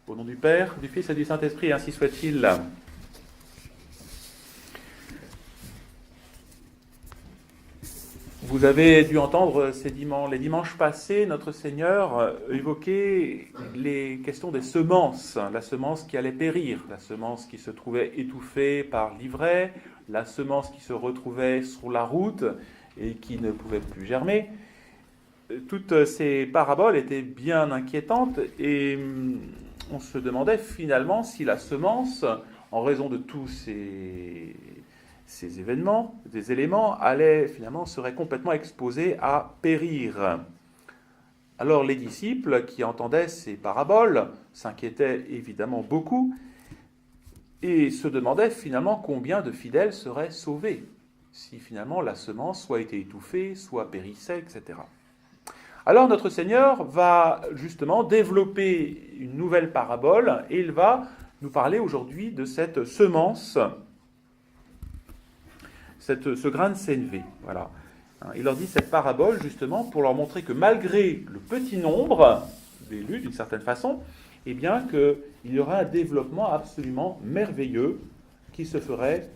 Au nom du Père, du Fils et du Saint-Esprit, ainsi soit-il. Vous avez dû entendre les dimanches passés, notre Seigneur évoquer les questions des semences, la semence qui allait périr, la semence qui se trouvait étouffée par l'ivraie, la semence qui se retrouvait sur la route et qui ne pouvait plus germer. Toutes ces paraboles étaient bien inquiétantes et on se demandait finalement si la semence, en raison de tous ces événements, des éléments, serait complètement exposée à périr. Alors les disciples qui entendaient ces paraboles s'inquiétaient évidemment beaucoup et se demandaient finalement combien de fidèles seraient sauvés si finalement la semence soit été étouffée, soit périssait, etc. Alors notre Seigneur va justement développer une nouvelle parabole et il va nous parler aujourd'hui de cette semence, ce grain de sénévé. Voilà. Il leur dit cette parabole justement pour leur montrer que malgré le petit nombre d'élus d'une certaine façon, eh bien qu'il y aura un développement absolument merveilleux qui se ferait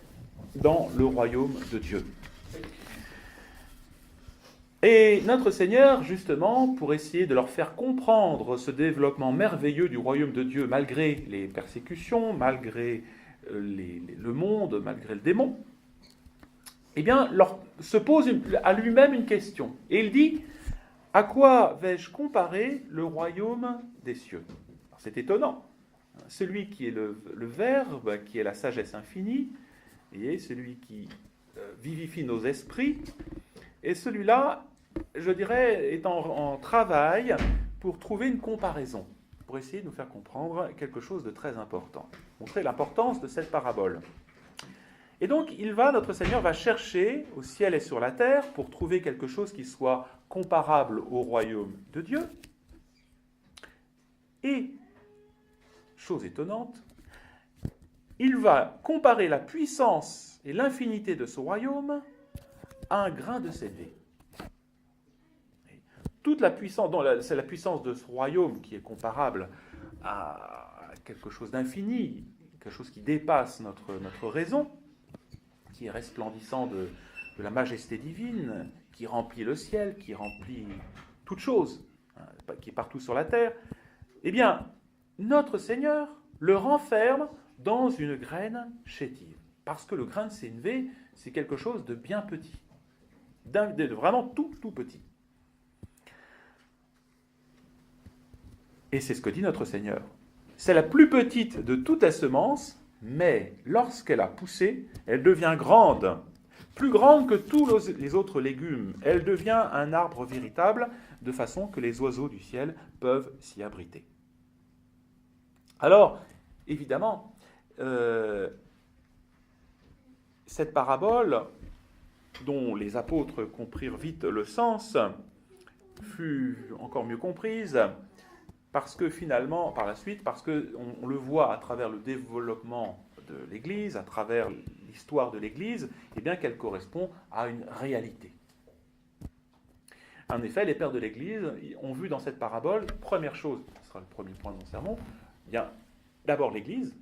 dans le royaume de Dieu. Et notre Seigneur, justement, pour essayer de leur faire comprendre ce développement merveilleux du royaume de Dieu, malgré les persécutions, malgré le monde, malgré le démon, eh bien, se pose à lui-même une question. Et il dit, à quoi vais-je comparer le royaume des cieux ? Alors, c'est étonnant. Celui qui est le Verbe, qui est la sagesse infinie, et celui qui vivifie nos esprits, et celui-là, je dirais, est en travail pour trouver une comparaison, pour essayer de nous faire comprendre quelque chose de très important, montrer l'importance de cette parabole. Et donc, notre Seigneur va chercher au ciel et sur la terre pour trouver quelque chose qui soit comparable au royaume de Dieu. Et, chose étonnante, il va comparer la puissance et l'infinité de ce royaume à un grain de sénévé. Toute la puissance, c'est la puissance de ce royaume qui est comparable à quelque chose d'infini, quelque chose qui dépasse notre raison, qui est resplendissant de la majesté divine, qui remplit le ciel, qui remplit toute chose, qui est partout sur la terre. Eh bien, notre Seigneur le renferme dans une graine chétive. Parce que le grain de sénévé, c'est quelque chose de bien petit, de vraiment tout petit. Et c'est ce que dit notre Seigneur. C'est la plus petite de toutes les semences, mais lorsqu'elle a poussé, elle devient grande, plus grande que tous les autres légumes. Elle devient un arbre véritable, de façon que les oiseaux du ciel peuvent s'y abriter. Alors, évidemment, cette parabole, dont les apôtres comprirent vite le sens, fut encore mieux comprise, parce que finalement, par la suite, parce qu'on le voit à travers le développement de l'Église, à travers l'histoire de l'Église, eh bien qu'elle correspond à une réalité. En effet, les pères de l'Église ont vu dans cette parabole, première chose, ce sera le premier point de mon sermon, eh bien, d'abord l'Église,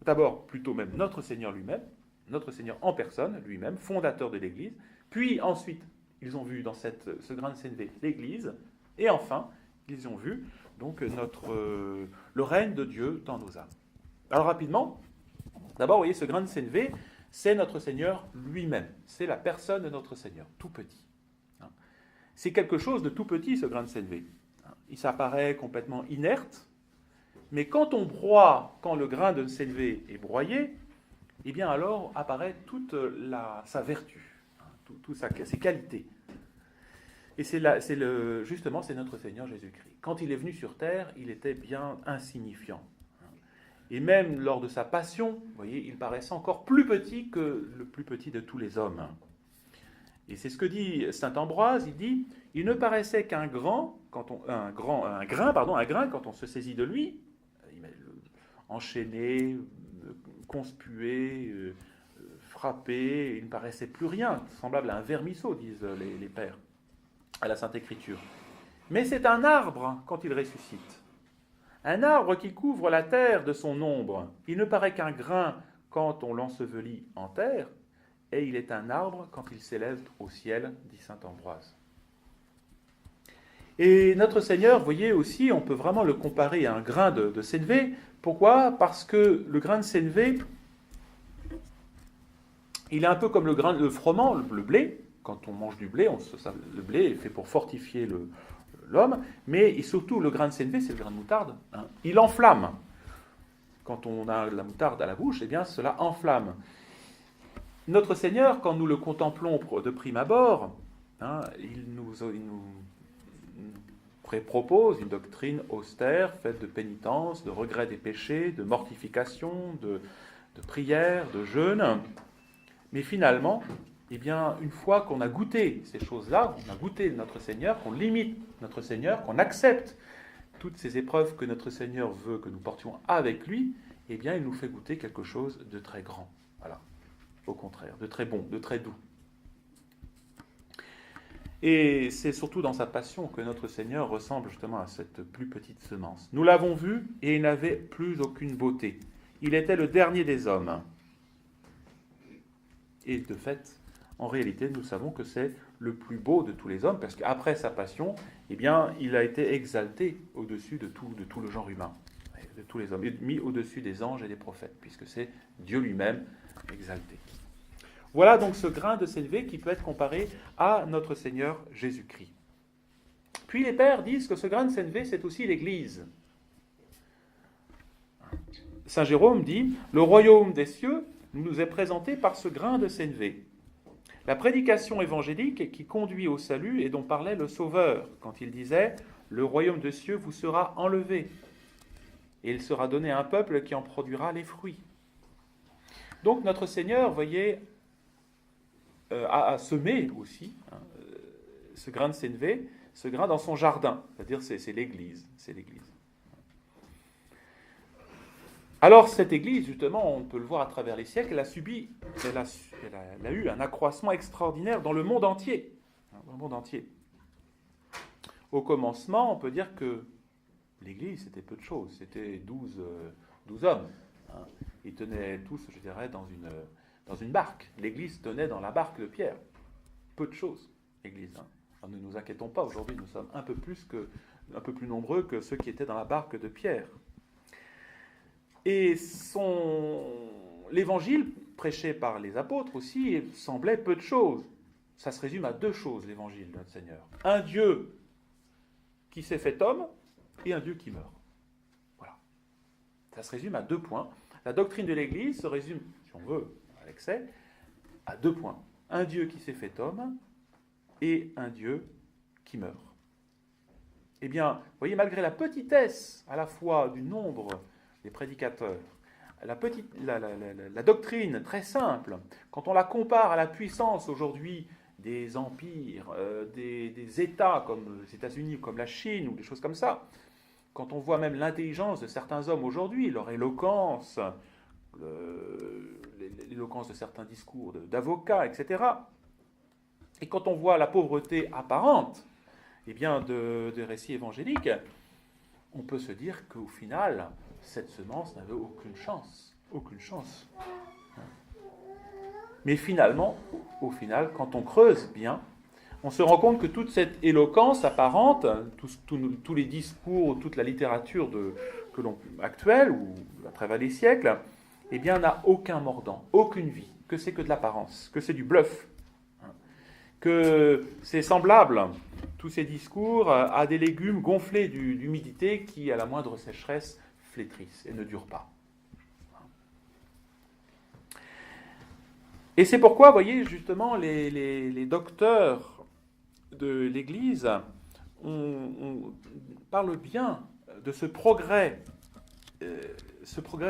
d'abord plutôt même notre Seigneur lui-même, notre Seigneur en personne lui-même, fondateur de l'Église, puis ensuite, ils ont vu dans ce grain de sénévé l'Église, et enfin, ils ont vu donc le règne de Dieu dans nos âmes. Alors rapidement, d'abord, vous voyez, ce grain de sénévé, c'est notre Seigneur lui-même. C'est la personne de notre Seigneur, tout petit. C'est quelque chose de tout petit, ce grain de sénévé. Il s'apparaît complètement inerte, mais quand le grain de sénévé est broyé, eh bien alors apparaît toute sa vertu, toutes ses qualités. Et justement, c'est notre Seigneur Jésus-Christ. Quand il est venu sur terre, il était bien insignifiant. Et même lors de sa passion, vous voyez, il paraissait encore plus petit que le plus petit de tous les hommes. Et c'est ce que dit saint Ambroise, il dit « Il ne paraissait qu'un grain quand on se saisit de lui, enchaîné, conspué, frappé, il ne paraissait plus rien, semblable à un vermisseau, disent les pères, à la Sainte Écriture. Mais c'est un arbre quand il ressuscite. Un arbre qui couvre la terre de son ombre, il ne paraît qu'un grain quand on l'ensevelit en terre, et il est un arbre quand il s'élève au ciel, dit saint Ambroise. Et notre Seigneur, vous voyez aussi, on peut vraiment le comparer à un grain de sénévé. Pourquoi? Parce que le grain de sénévé, il est un peu comme le froment, le blé. Quand on mange du blé, le blé est fait pour fortifier l'homme, mais surtout le grain de sénévé, c'est le grain de moutarde. Hein. Il enflamme. Quand on a la moutarde à la bouche, eh bien cela enflamme. Notre Seigneur, quand nous le contemplons de prime abord, hein, il nous propose une doctrine austère, faite de pénitence, de regret des péchés, de mortification, de prière, de jeûne. Mais finalement, eh bien, une fois qu'on a goûté ces choses-là, on a goûté notre Seigneur, qu'on limite notre Seigneur, qu'on accepte toutes ces épreuves que notre Seigneur veut que nous portions avec lui, eh bien, il nous fait goûter quelque chose de très grand. Voilà. Au contraire, de très bon, de très doux. Et c'est surtout dans sa passion que notre Seigneur ressemble justement à cette plus petite semence. Nous l'avons vu et il n'avait plus aucune beauté. Il était le dernier des hommes. Et de fait, en réalité, nous savons que c'est le plus beau de tous les hommes, parce qu'après sa passion, eh bien, il a été exalté au-dessus de tout le genre humain, de tous les hommes, et mis au-dessus des anges et des prophètes, puisque c'est Dieu lui-même exalté. Voilà donc ce grain de sénévé qui peut être comparé à notre Seigneur Jésus-Christ. Puis les pères disent que ce grain de sénévé, c'est aussi l'Église. Saint Jérôme dit « Le royaume des cieux nous est présenté par ce grain de sénévé. La prédication évangélique qui conduit au salut et dont parlait le Sauveur, quand il disait « Le royaume des cieux vous sera enlevé, et il sera donné à un peuple qui en produira les fruits. » Donc notre Seigneur, voyez, a semé aussi ce grain de sénévé, ce grain dans son jardin, c'est-à-dire c'est l'Église, c'est l'Église. Alors cette Église, justement, on peut le voir à travers les siècles, elle a eu un accroissement extraordinaire dans le monde entier. Dans le monde entier. Au commencement, on peut dire que l'Église, c'était peu de choses, c'était 12 hommes. Hein. Ils tenaient tous, je dirais, dans une barque. L'Église tenait dans la barque de Pierre. Peu de choses, l'Église. Hein. Alors, ne nous inquiétons pas, aujourd'hui nous sommes un peu plus nombreux que ceux qui étaient dans la barque de Pierre. Et l'évangile prêché par les apôtres aussi semblait peu de choses. Ça se résume à 2 choses, l'évangile de notre Seigneur. Un Dieu qui s'est fait homme et un Dieu qui meurt. Voilà. Ça se résume à 2 points. La doctrine de l'Église se résume, si on veut, à l'excès, à 2 points. Un Dieu qui s'est fait homme et un Dieu qui meurt. Eh bien, vous voyez, malgré la petitesse à la fois du nombre des prédicateurs, la doctrine très simple, quand on la compare à la puissance aujourd'hui des empires, des États comme les États-Unis, comme la Chine ou des choses comme ça, quand on voit même l'intelligence de certains hommes aujourd'hui, leur éloquence, l'éloquence de certains discours d'avocats, etc., et quand on voit la pauvreté apparente, eh bien, des récits évangéliques, on peut se dire qu'au final, cette semence n'avait aucune chance. Aucune chance. Mais finalement, au final, quand on creuse bien, on se rend compte que toute cette éloquence apparente, tous les discours, toute la littérature actuelle, ou à travers les siècles, eh bien, n'a aucun mordant, aucune vie, que c'est que de l'apparence, que c'est du bluff, que c'est semblable, tous ces discours, à des légumes gonflés d'humidité qui, à la moindre sécheresse, flétrissent et ne durent pas. Et c'est pourquoi, vous voyez, justement, les docteurs de l'Église on parle bien de ce progrès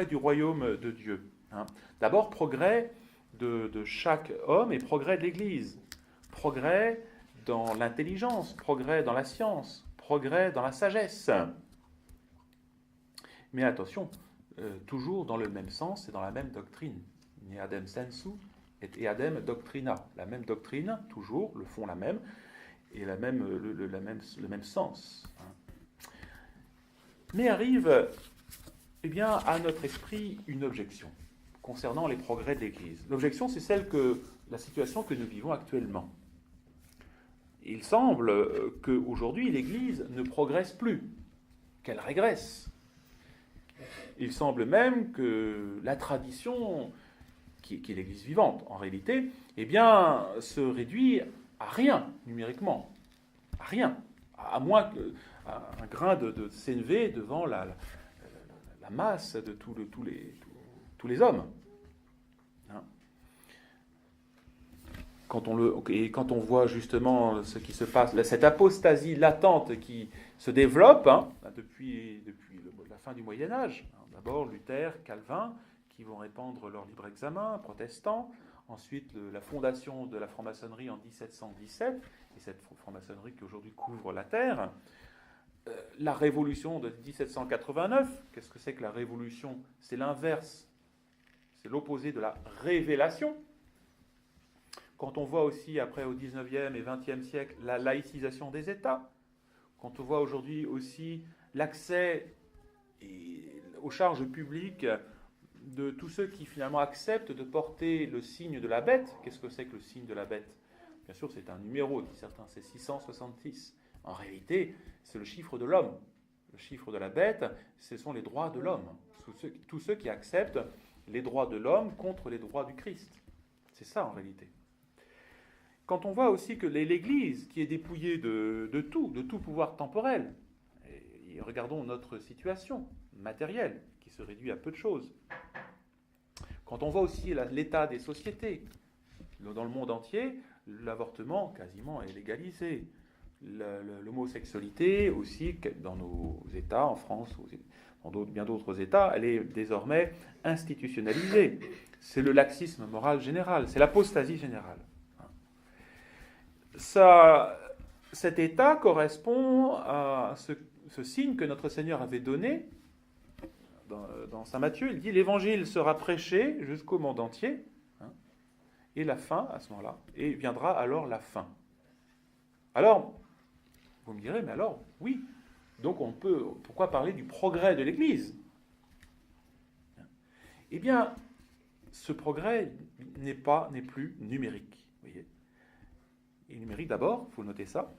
du royaume de Dieu. Hein. D'abord, progrès de chaque homme et progrès de l'Église. Progrès dans l'intelligence, progrès dans la science, progrès dans la sagesse. Mais attention, toujours dans le même sens et dans la même doctrine. Eadem sensu et eadem doctrina. La même doctrine, toujours, le fond la même, et le même sens. Mais arrive à notre esprit une objection concernant les progrès de l'Église. L'objection, c'est la situation que nous vivons actuellement. Il semble qu'aujourd'hui, l'Église ne progresse plus, qu'elle régresse. Il semble même que la tradition, qui est l'Église vivante en réalité, se réduit à rien numériquement, à rien, à moins qu'un grain de CNV devant la masse de tous les hommes. Hein. Quand on voit justement ce qui se passe, cette apostasie latente qui se développe depuis la fin du Moyen-Âge, d'abord Luther, Calvin, qui vont répandre leur libre examen, protestants, ensuite la fondation de la franc-maçonnerie en 1717, et cette franc-maçonnerie qui aujourd'hui couvre la terre, la révolution de 1789, qu'est-ce que c'est que la révolution? C'est l'inverse, c'est l'opposé de la révélation. Quand on voit aussi, après au 19e et 20e siècle, la laïcisation des États, quand on voit aujourd'hui aussi l'accès aux charges publiques de tous ceux qui finalement acceptent de porter le signe de la bête. Qu'est-ce que c'est que le signe de la bête? Bien sûr, c'est un numéro, disent certains, c'est 666. En réalité, c'est le chiffre de l'homme. Le chiffre de la bête, ce sont les droits de l'homme. Tous ceux qui acceptent les droits de l'homme contre les droits du Christ. C'est ça en réalité. Quand on voit aussi que l'Église, qui est dépouillée de tout pouvoir temporel, et regardons notre situation matérielle, qui se réduit à peu de choses. Quand on voit aussi l'état des sociétés, dans le monde entier, l'avortement quasiment est légalisé. L'homosexualité aussi, dans nos États, en France, dans bien d'autres États, elle est désormais institutionnalisée. C'est le laxisme moral général, c'est l'apostasie générale. Cet état correspond à ce signe que notre Seigneur avait donné dans Saint Matthieu. Il dit « L'Évangile sera prêché jusqu'au monde entier, et la fin, à ce moment-là, et viendra alors la fin. » Alors, vous me direz, mais alors, oui, donc pourquoi parler du progrès de l'Église? Eh bien, ce progrès n'est plus numérique, vous voyez. Et numérique d'abord, il faut noter ça.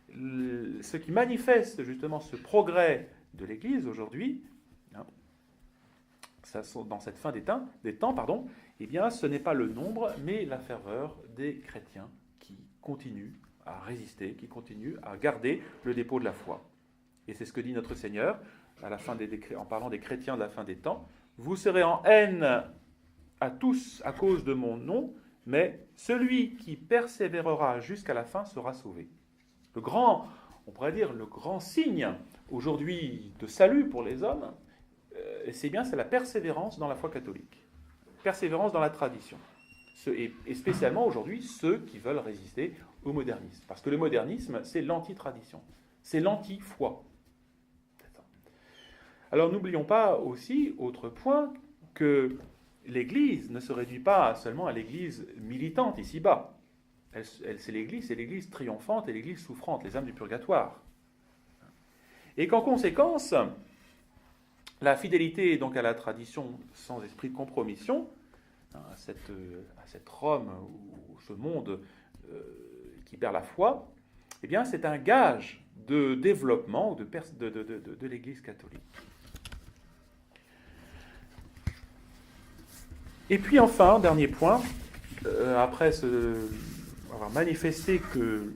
Ce qui manifeste justement ce progrès de l'Église aujourd'hui, dans cette fin des temps, eh bien, ce n'est pas le nombre, mais la ferveur des chrétiens qui continuent à résister, qui continuent à garder le dépôt de la foi. Et c'est ce que dit notre Seigneur en parlant des chrétiens de la fin des temps. « Vous serez en haine à tous à cause de mon nom, mais celui qui persévérera jusqu'à la fin sera sauvé. » On pourrait dire, le grand signe aujourd'hui de salut pour les hommes, c'est la persévérance dans la foi catholique, persévérance dans la tradition. Et spécialement aujourd'hui, ceux qui veulent résister au modernisme. Parce que le modernisme, c'est l'anti-tradition, c'est l'anti-foi. Alors n'oublions pas aussi, autre point, que l'Église ne se réduit pas seulement à l'Église militante ici-bas. C'est l'Église triomphante et l'Église souffrante, les âmes du purgatoire. Et qu'en conséquence, la fidélité donc à la tradition sans esprit de compromission, à cette Rome ou ce monde qui perd la foi, eh bien c'est un gage de développement de l'Église catholique. Et puis enfin, dernier point, après avoir manifesté que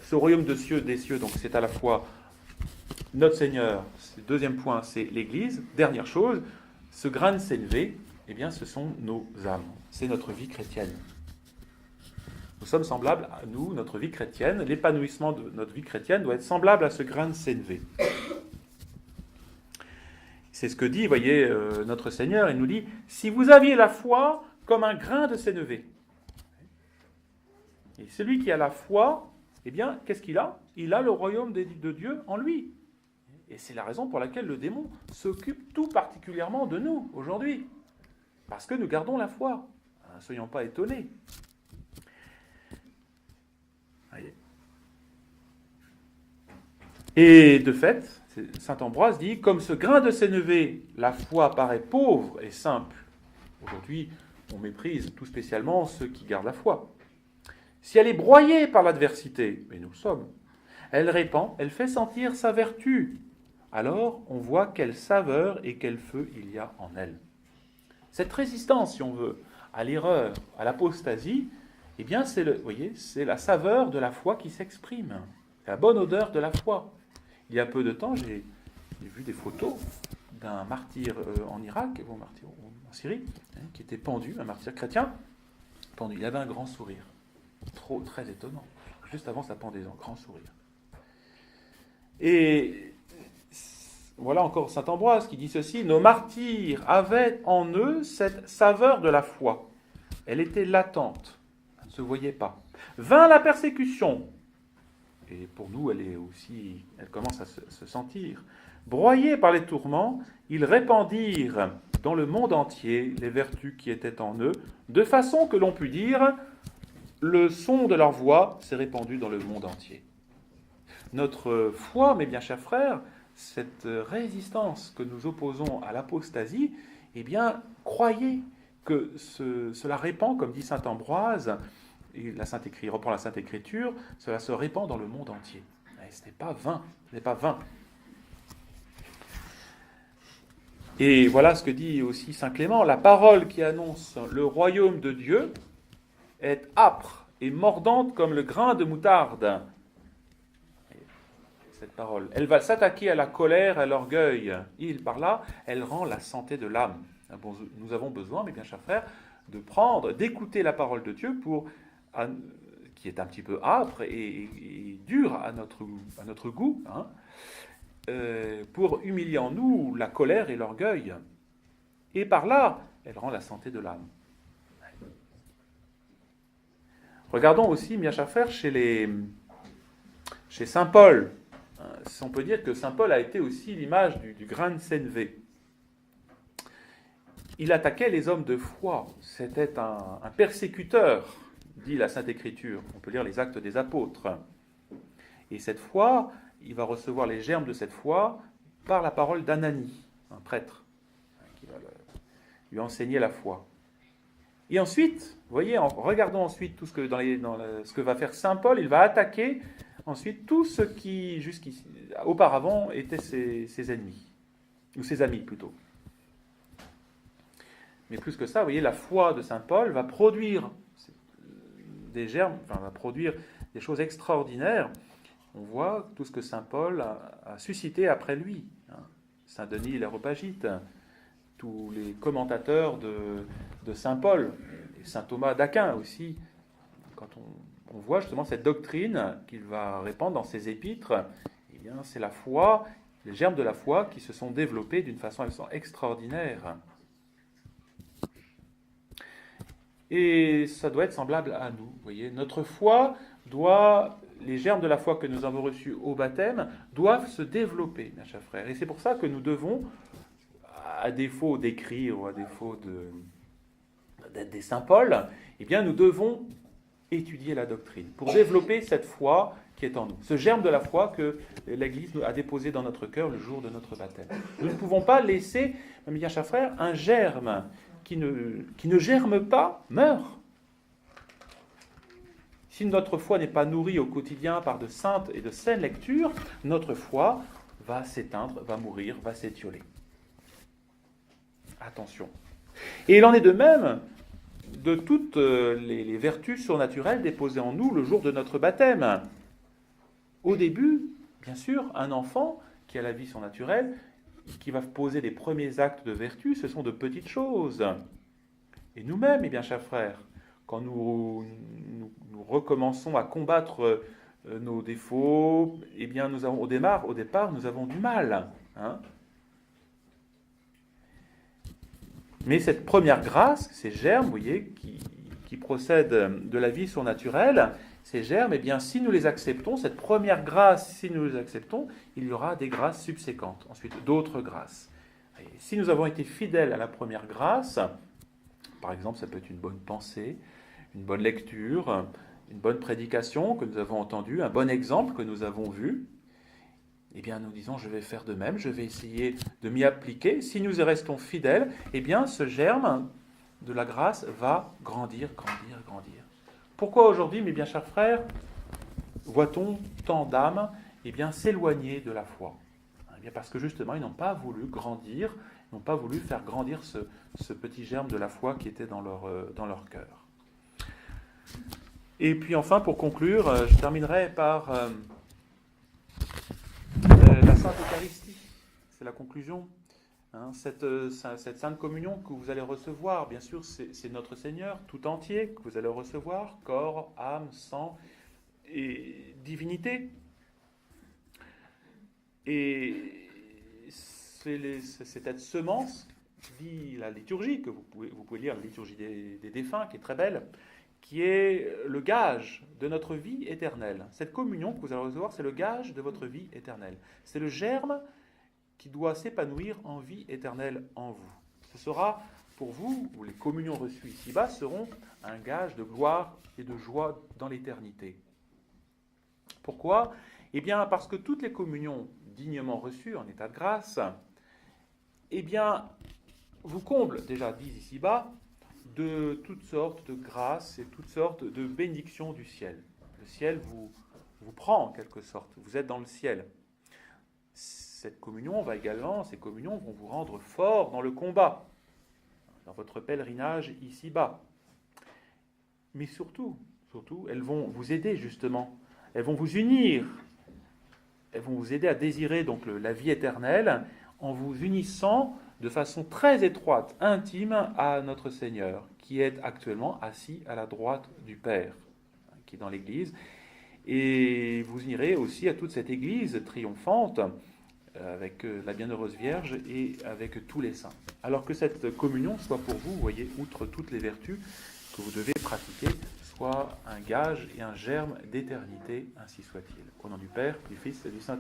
ce royaume des cieux, donc c'est à la fois notre Seigneur, deuxième point, c'est l'Église. Dernière chose, ce grain de CNV, eh bien, ce sont nos âmes, c'est notre vie chrétienne. Nous sommes semblables à nous, notre vie chrétienne, l'épanouissement de notre vie chrétienne doit être semblable à ce grain de CNV. C'est ce que dit, voyez, notre Seigneur, il nous dit, si vous aviez la foi comme un grain de sénévé. Et celui qui a la foi, eh bien, qu'est-ce qu'il a? Il a le royaume de Dieu en lui. Et c'est la raison pour laquelle le démon s'occupe tout particulièrement de nous aujourd'hui. Parce que nous gardons la foi. Ne soyons pas étonnés. Et de fait, Saint Ambroise dit « Comme ce grain de sénévé, la foi paraît pauvre et simple. » Aujourd'hui, on méprise tout spécialement ceux qui gardent la foi. Si elle est broyée par l'adversité, mais nous le sommes, elle répand, elle fait sentir sa vertu. Alors, on voit quelle saveur et quel feu il y a en elle. Cette résistance, si on veut, à l'erreur, à l'apostasie, eh bien, c'est la saveur de la foi qui s'exprime. C'est la bonne odeur de la foi. Il y a peu de temps, j'ai vu des photos d'un martyr en Irak, ou martyr en Syrie, qui était pendu, un martyr chrétien, pendu. Il avait un grand sourire. Très étonnant. Juste avant sa pendaison, grand sourire. Et voilà encore saint Ambroise qui dit ceci, « Nos martyrs avaient en eux cette saveur de la foi. Elle était latente, elle ne se voyait pas. Vint la persécution, et pour nous, elle commence à se sentir. Broyés par les tourments, ils répandirent dans le monde entier les vertus qui étaient en eux, de façon que l'on put dire, le son de leur voix s'est répandu dans le monde entier. » Notre foi, mes bien chers frères, cette résistance que nous opposons à l'apostasie, eh bien, croyez que cela répand, comme dit saint Ambroise, et reprend la Sainte Écriture, cela se répand dans le monde entier. Et ce n'est pas vain, ce n'est pas vain. Et voilà ce que dit aussi saint Clément, la parole qui annonce le royaume de Dieu est âpre et mordante comme le grain de moutarde. Cette parole, elle va s'attaquer à la colère, à l'orgueil. Par là, elle rend la santé de l'âme. Nous avons besoin, mes bien chers frères, d'écouter la parole de Dieu qui est un petit peu âpre et dure à notre goût, pour humilier en nous la colère et l'orgueil. Et par là, elle rend la santé de l'âme. Regardons aussi, mes chers frères, chez saint Paul. On peut dire que saint Paul a été aussi l'image du grain de sénévé. Il attaquait les hommes de foi. C'était un persécuteur, dit la Sainte Écriture. On peut lire les Actes des Apôtres. Et cette foi, il va recevoir les germes de cette foi par la parole d'Ananie, un prêtre, qui va lui enseigner la foi. Et ensuite, vous voyez, regardons ensuite tout ce que ce que va faire saint Paul. Il va attaquer ensuite tout ce qui, auparavant, étaient ses ennemis, ou ses amis plutôt. Mais plus que ça, vous voyez, la foi de saint Paul va produire des germes, va produire des choses extraordinaires. On voit tout ce que saint Paul a suscité après lui. Saint Denis l'Aréopagite, tous les commentateurs de saint Paul, et saint Thomas d'Aquin aussi, quand on voit justement cette doctrine qu'il va répandre dans ses épîtres, eh bien, c'est la foi, les germes de la foi qui se sont développés d'une façon extraordinaire. Et ça doit être semblable à nous, vous voyez. Notre foi les germes de la foi que nous avons reçus au baptême doivent se développer, mes chers frères. Et c'est pour ça que nous devons, à défaut d'écrire ou à défaut d'être des saint Paul, eh bien, nous devons étudier la doctrine pour développer cette foi qui est en nous. Ce germe de la foi que l'Église a déposé dans notre cœur le jour de notre baptême. Nous ne pouvons pas laisser, mes bien chers frères, un germe qui ne germe pas meurt. Si notre foi n'est pas nourrie au quotidien par de saintes et de saines lectures, notre foi va s'éteindre, va mourir, va s'étioler. Attention. Et il en est de même de toutes les vertus surnaturelles déposées en nous le jour de notre baptême. Au début, bien sûr, un enfant qui a la vie surnaturelle, qui va poser les premiers actes de vertu, ce sont de petites choses. Et nous-mêmes, mes bien chers frères, quand nous recommençons à combattre nos défauts, eh bien, au départ, nous avons du mal. Mais cette première grâce, ces germes, vous voyez, qui procèdent de la vie surnaturelle, ces germes, eh bien, si nous les acceptons, cette première grâce, si nous les acceptons, il y aura des grâces subséquentes, ensuite d'autres grâces. Et si nous avons été fidèles à la première grâce, par exemple, ça peut être une bonne pensée, une bonne lecture, une bonne prédication que nous avons entendue, un bon exemple que nous avons vu, eh bien nous disons je vais faire de même, je vais essayer de m'y appliquer. Si nous y restons fidèles, eh bien ce germe de la grâce va grandir, grandir, grandir. Pourquoi aujourd'hui, mes bien chers frères, voit-on tant d'âmes s'éloigner de la foi? Eh bien parce que justement, ils n'ont pas voulu grandir, ils n'ont pas voulu faire grandir ce petit germe de la foi qui était dans leur cœur. Et puis enfin, pour conclure, je terminerai par la Sainte Eucharistie. C'est la conclusion. Cette Sainte Communion que vous allez recevoir, bien sûr, c'est notre Seigneur tout entier que vous allez recevoir, corps, âme, sang et divinité. Et c'est cette semence, dit la liturgie, que vous pouvez lire, la liturgie des défunts, qui est très belle, qui est le gage de notre vie éternelle. Cette communion que vous allez recevoir, c'est le gage de votre vie éternelle. C'est le germe qui doit s'épanouir en vie éternelle en vous. Ce sera pour vous, où les communions reçues ici-bas seront un gage de gloire et de joie dans l'éternité. Pourquoi ? Eh bien, parce que toutes les communions dignement reçues en état de grâce, eh bien, vous comblent, déjà dit ici-bas, de toutes sortes de grâces et toutes sortes de bénédictions du ciel. Le ciel vous prend en quelque sorte, vous êtes dans le ciel. Ces communions vont vous rendre fort dans le combat, dans votre pèlerinage ici-bas. Mais surtout, elles vont vous aider justement, elles vont vous unir, elles vont vous aider à désirer donc la vie éternelle en vous unissant de façon très étroite, intime à notre Seigneur, qui est actuellement assis à la droite du Père, qui est dans l'Église. Et vous unirez aussi à toute cette Église triomphante, avec la Bienheureuse Vierge et avec tous les saints. Alors que cette communion soit pour vous, voyez, outre toutes les vertus que vous devez pratiquer, soit un gage et un germe d'éternité, ainsi soit-il. Au nom du Père, du Fils et du Saint-Esprit.